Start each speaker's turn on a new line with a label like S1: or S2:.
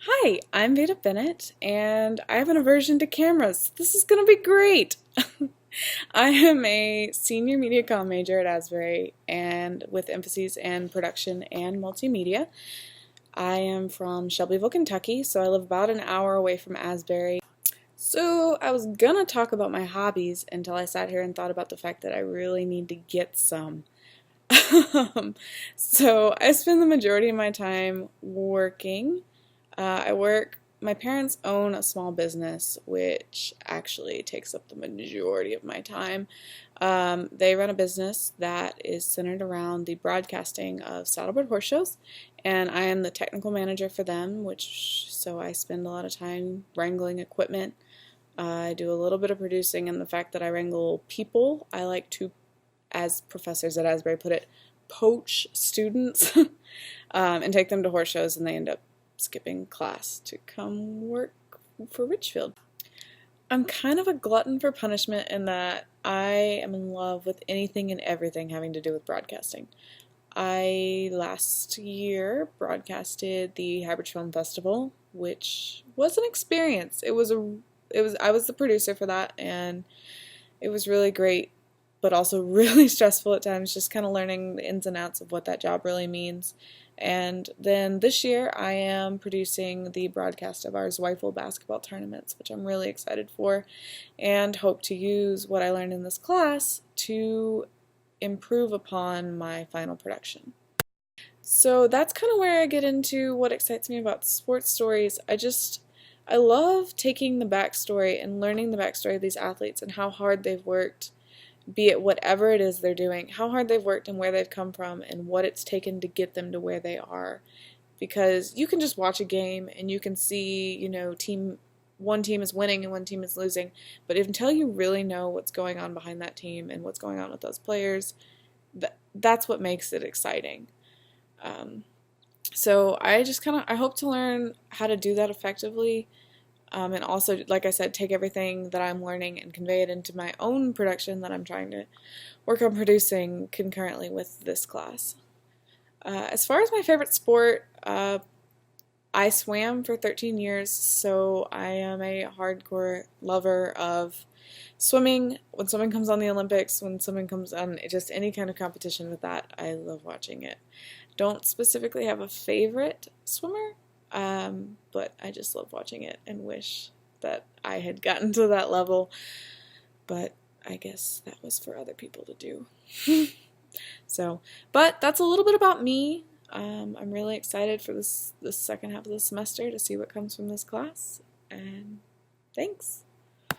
S1: Hi, I'm Veda Bennett, and I have an aversion to cameras. This is going to be great. I am a senior media comm major at Asbury, and with emphases in production and multimedia. I am from Shelbyville, Kentucky, so I live about an hour away from Asbury. So I was gonna talk about my hobbies until I sat here and thought about the fact that I really need to get some. So I spend the majority of my time working. My parents own a small business, which actually takes up the majority of my time. They run a business that is centered around the broadcasting of saddlebred horse shows, and I am the technical manager for them, so I spend a lot of time wrangling equipment. I do a little bit of producing, and the fact that I wrangle people, I like to, as professors at Asbury put it, poach students and take them to horse shows, and they end up skipping class to come work for Richfield. I'm kind of a glutton for punishment in that I am in love with anything and everything having to do with broadcasting. I last year broadcasted the Highbridge Film Festival, which was an experience. I was the producer for that, and it was really great, but also really stressful at times, just kind of learning the ins and outs of what that job really means. And then this year I am producing the broadcast of our Zweifel basketball tournaments, which I'm really excited for, and hope to use what I learned in this class to improve upon my final production. So that's kind of where I get into what excites me about sports stories. I love taking the backstory and learning the backstory of these athletes and how hard they've worked, be it whatever it is they're doing, how hard they've worked and where they've come from and what it's taken to get them to where they are. Because you can just watch a game and you can see, one team is winning and one team is losing, but until you really know what's going on behind that team and what's going on with those players, that's what makes it exciting. So I hope to learn how to do that effectively. And also, like I said, take everything that I'm learning and convey it into my own production that I'm trying to work on producing concurrently with this class. As far as my favorite sport, I swam for 13 years, so I am a hardcore lover of swimming. When swimming comes on the Olympics, when swimming comes on just any kind of competition with that, I love watching it. Don't specifically have a favorite swimmer, but I just love watching it and wish that I had gotten to that level, but I guess that was for other people to do. But that's a little bit about me. I'm really excited for this second half of the semester to see what comes from this class, and thanks.